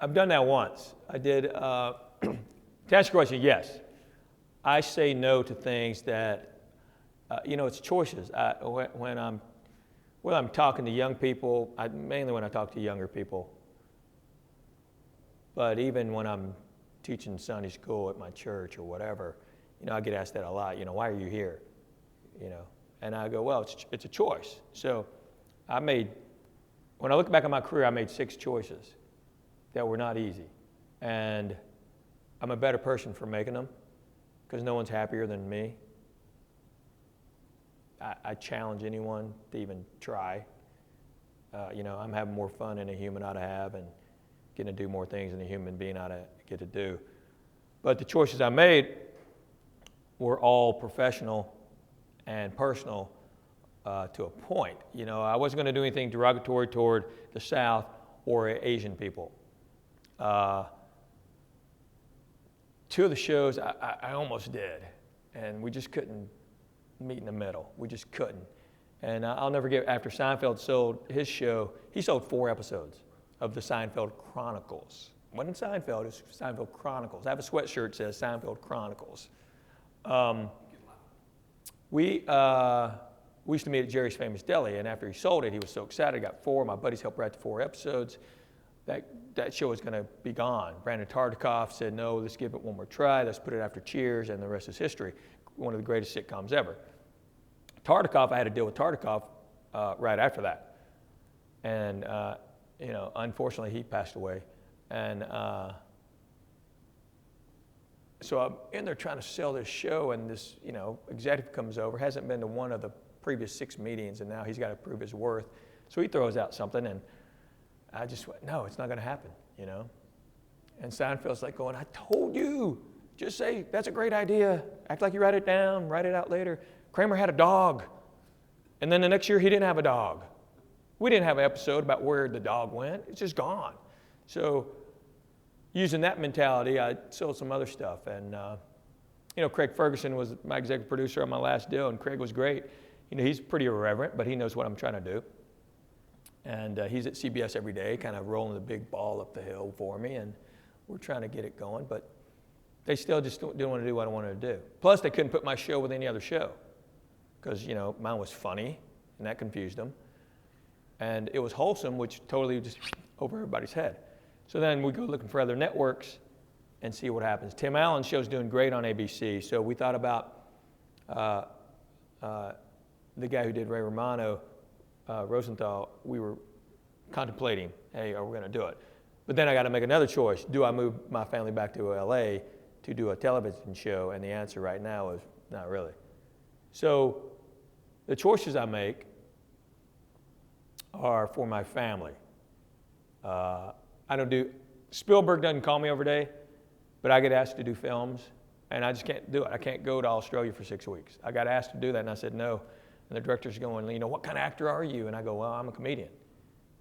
I've done that once. I did, to answer your question, yes. I say no to things that, it's choices. When I'm talking to young people, mainly when I talk to younger people, but even when I'm teaching Sunday school at my church or whatever, I get asked that a lot, why are you here? And I go, well, it's a choice. So when I look back on my career, I made 6 choices that were not easy. And I'm a better person for making them because no one's happier than me. I challenge anyone to even try. I'm having more fun than a human ought to have and getting to do more things than a human being ought to get to do. But the choices I made were all professional and personal to a point. I wasn't going to do anything derogatory toward the South or Asian people. 2 of the shows I almost did, and we just couldn't meet in the middle. We just couldn't. And I'll never forget, after Seinfeld sold his show, he sold 4 episodes of the Seinfeld Chronicles. It wasn't Seinfeld, it was Seinfeld Chronicles. I have a sweatshirt that says Seinfeld Chronicles. We used to meet at Jerry's Famous Deli, and after he sold it, he was so excited. I got 4. My buddies helped write the 4 episodes. That show was going to be gone. Brandon Tartikoff said, no, let's give it one more try. Let's put it after Cheers, and the rest is history. One of the greatest sitcoms ever. Tartikoff, I had to deal with Tartikoff right after that. And, unfortunately, he passed away. And so I'm in there trying to sell this show, and this, executive comes over, hasn't been to one of the previous 6 meetings, and now he's got to prove his worth. So he throws out something, and I just went, no, it's not going to happen, And Seinfeld's like going, I told you, just say, that's a great idea. Act like you write it down, write it out later. Kramer had a dog. And then the next year, he didn't have a dog. We didn't have an episode about where the dog went. It's just gone. So using that mentality, I sold some other stuff. And, Craig Ferguson was my executive producer on my last deal, and Craig was great. He's pretty irreverent, but he knows what I'm trying to do. And he's at CBS every day, kind of rolling the big ball up the hill for me, and we're trying to get it going. But they still just didn't want to do what I wanted to do. Plus, they couldn't put my show with any other show because, mine was funny, and that confused them. And it was wholesome, which totally just over everybody's head. So then we go looking for other networks and see what happens. Tim Allen's show's doing great on ABC, so we thought about the guy who did Ray Romano, Rosenthal. We were contemplating, hey, are we going to do it? But then I got to make another choice. Do I move my family back to LA to do a television show? And the answer right now is not really. So the choices I make are for my family. Spielberg doesn't call me every day, but I get asked to do films, and I just can't do it. I can't go to Australia for 6 weeks. I got asked to do that, and I said no. And the director's going, what kind of actor are you? And I go, well, I'm a comedian,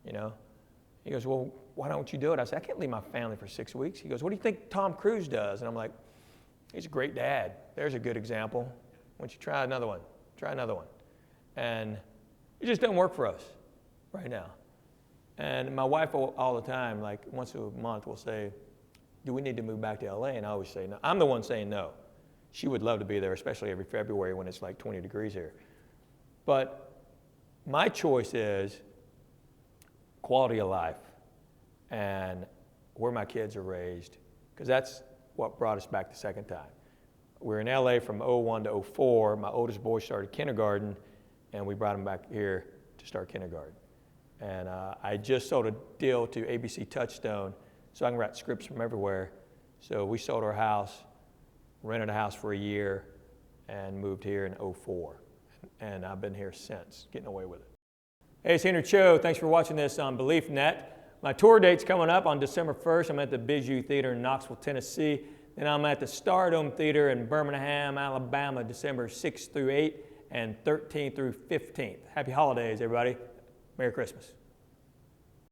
He goes, well, why don't you do it? I said, I can't leave my family for 6 weeks. He goes, what do you think Tom Cruise does? And I'm like, he's a great dad. There's a good example. Why don't you try another one? Try another one. And it just doesn't work for us right now. And my wife all the time, like once a month, will say, do we need to move back to LA? And I always say no. I'm the one saying no. She would love to be there, especially every February when it's like 20 degrees here. But my choice is quality of life and where my kids are raised, because that's what brought us back the second time. We were in LA from 01 to 04. My oldest boy started kindergarten, and we brought him back here to start kindergarten. And I just sold a deal to ABC Touchstone, so I can write scripts from everywhere. So we sold our house, rented a house for a year, and moved here in 04. And I've been here since, getting away with it. Hey, it's Henry Cho. Thanks for watching this on BeliefNet. My tour date's coming up on December 1st. I'm at the Bijou Theater in Knoxville, Tennessee. Then I'm at the Stardome Theater in Birmingham, Alabama, December 6th through 8th and 13th through 15th. Happy holidays, everybody. Merry Christmas.